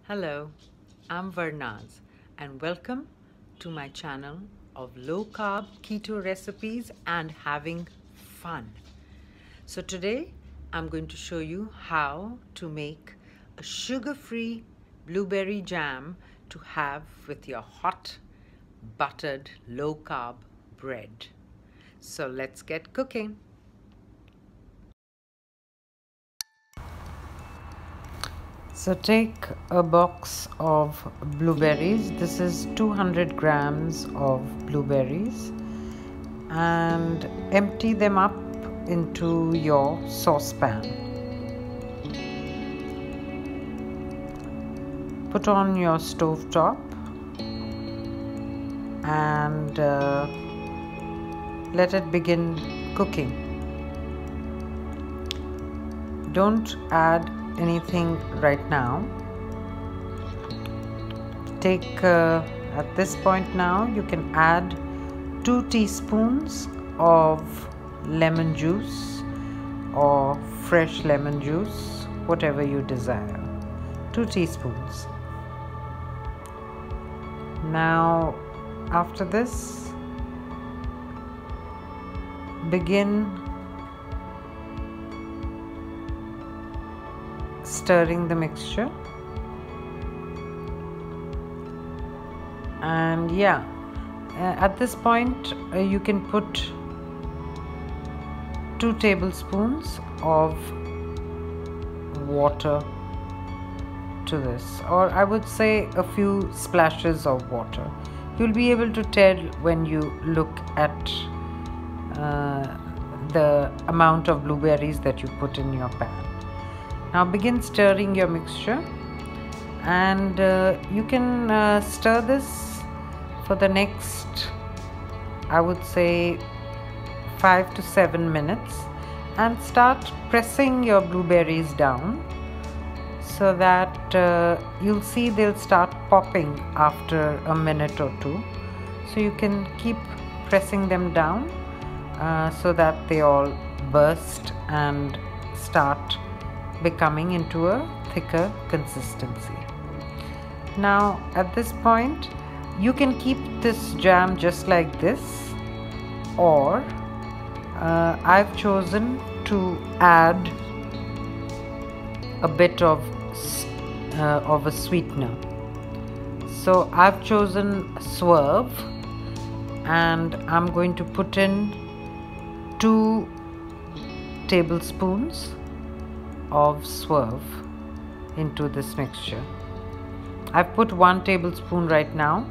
Hello, I'm Varnaz and welcome to my channel of low carb keto recipes and having fun. So today I'm going to show you how to make a sugar-free blueberry jam to have with your hot buttered low carb bread. So let's get cooking. So take a box of blueberries. This is 200 grams of blueberries and empty them up into your saucepan. Put on your stove top and let it begin cooking. Don't add anything right now. At this point now you can add 2 teaspoons of lemon juice or fresh lemon juice, whatever you desire. 2 teaspoons. Now after this, begin stirring the mixture, and at this point you can put 2 tablespoons of water to this, or I would say a few splashes of water. You'll be able to tell when you look at the amount of blueberries that you put in your pan. Now begin stirring your mixture, and you can stir this for the next, I would say, 5 to 7 minutes, and start pressing your blueberries down so that you'll see they'll start popping after a minute or two. So you can keep pressing them down so that they all burst and start becoming into a thicker consistency. Now at this point you can keep this jam just like this, or I've chosen to add a bit of a sweetener. So I've chosen Swerve, and I'm going to put in 2 tablespoons of Swerve into this mixture. I've put 1 tablespoon right now,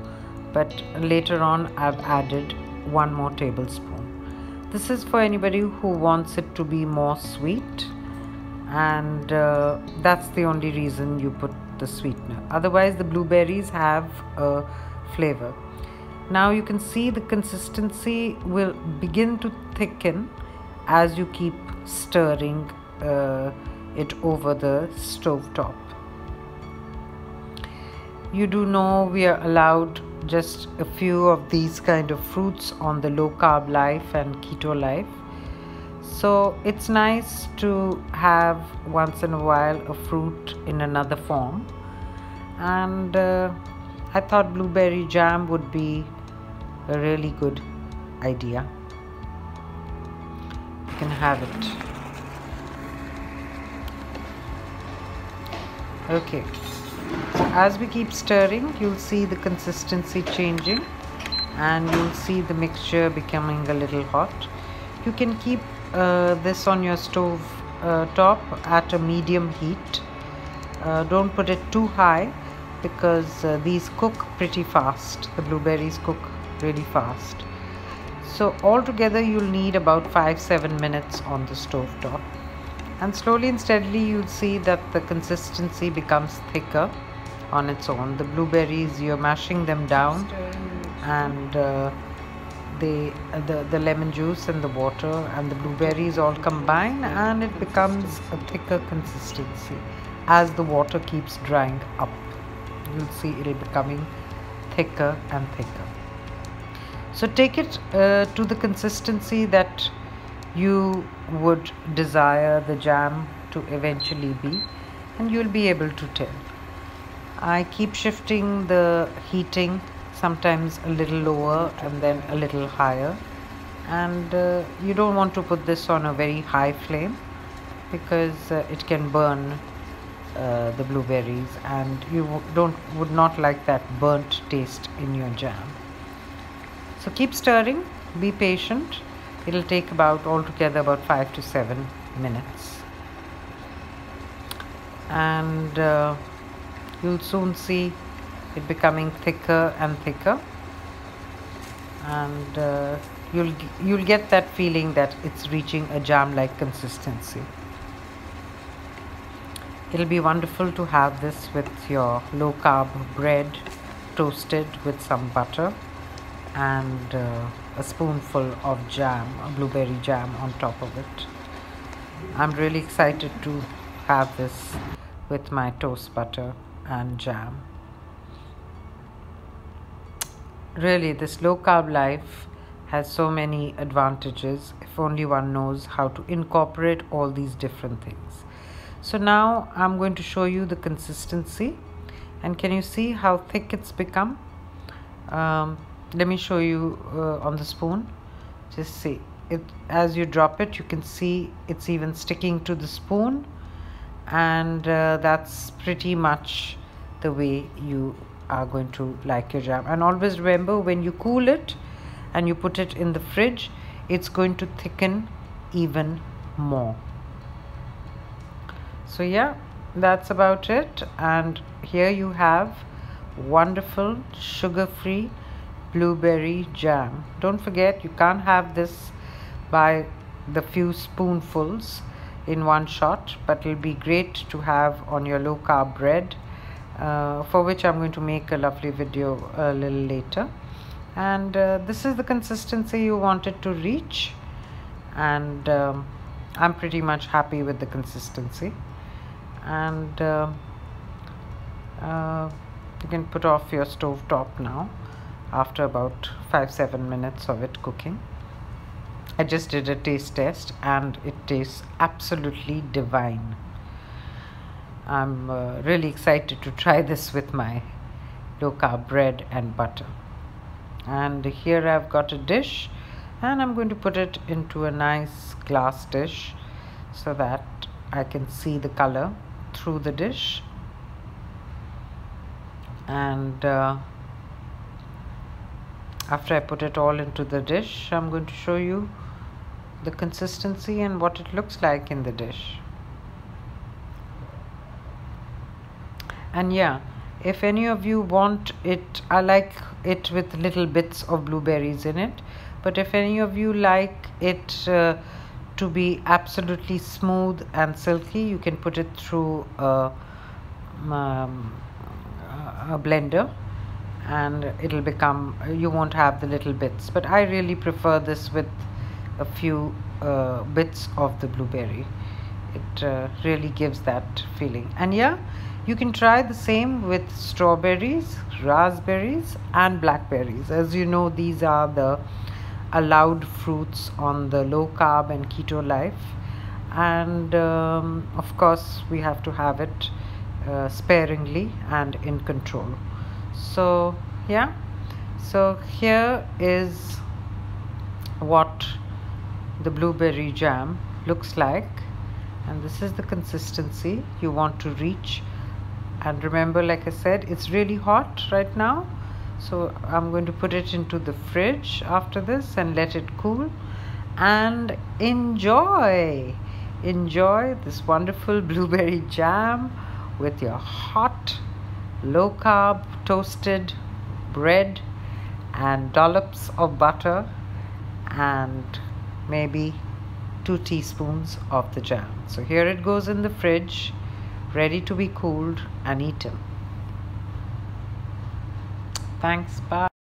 but later on I've added 1 more tablespoon. This is for anybody who wants it to be more sweet, and that's the only reason you put the sweetener. Otherwise the blueberries have a flavor. Now you can see the consistency will begin to thicken as you keep stirring it over the stove top. You do know we are allowed just a few of these kind of fruits on the low carb life and keto life, so it's nice to have once in a while a fruit in another form, and I thought blueberry jam would be a really good idea. You can have it. Okay, so as we keep stirring, you'll see the consistency changing and you'll see the mixture becoming a little hot. You can keep this on your stove top at a medium heat. Don't put it too high because these cook pretty fast. The blueberries cook really fast. So altogether you'll need about 5-7 minutes on the stove top. And slowly and steadily you'll see that the consistency becomes thicker on its own. The blueberries, you're mashing them down, and the lemon juice and the water and the blueberries all combine, and it becomes a thicker consistency. As the water keeps drying up, you'll see it'll becoming thicker and thicker. So take it to the consistency that you would desire the jam to eventually be, and you'll be able to tell. I keep shifting the heating, sometimes a little lower and then a little higher. And you don't want to put this on a very high flame because it can burn the blueberries, and you would not like that burnt taste in your jam. So keep stirring, be patient. It'll take altogether about 5 to 7 minutes, and you'll soon see it becoming thicker and thicker, and you'll get that feeling that it's reaching a jam-like consistency. It'll be wonderful to have this with your low-carb bread, toasted with some butter, and a spoonful of jam, a blueberry jam on top of it. I'm really excited to have this with my toast butter and jam. Really, this low-carb life has so many advantages if only one knows how to incorporate all these different things. So now I'm going to show you the consistency, and can you see how thick it's become? Let me show you on the spoon. Just see it. As you drop it, you can see it's even sticking to the spoon, and that's pretty much the way you are going to like your jam. And always remember, when you cool it and you put it in the fridge, it's going to thicken even more. So yeah, that's about it. And here you have wonderful sugar-free blueberry jam. Don't forget, you can't have this by the few spoonfuls in one shot, but it'll be great to have on your low-carb bread, for which I'm going to make a lovely video a little later. And this is the consistency you want it to reach, and I'm pretty much happy with the consistency. And you can put off your stove top now after about 5-7 minutes of it cooking. I just did a taste test and it tastes absolutely divine. I'm really excited to try this with my low carb bread and butter. And here I've got a dish, and I'm going to put it into a nice glass dish so that I can see the color through the dish. And after I put it all into the dish, I'm going to show you the consistency and what it looks like in the dish. And yeah, if any of you want it, I like it with little bits of blueberries in it, but if any of you like it to be absolutely smooth and silky, you can put it through a blender, and it'll become, you won't have the little bits. But I really prefer this with a few bits of the blueberry. It really gives that feeling. And yeah, you can try the same with strawberries, raspberries and blackberries. As you know, these are the allowed fruits on the low carb and keto life, and of course we have to have it sparingly and in control. So yeah, so here is what the blueberry jam looks like, and this is the consistency you want to reach. And remember, like I said, it's really hot right now, so I'm going to put it into the fridge after this and let it cool, and enjoy this wonderful blueberry jam with your hot low carb toasted bread and dollops of butter and maybe 2 teaspoons of the jam. So here it goes in the fridge, ready to be cooled and eaten. Thanks, bye.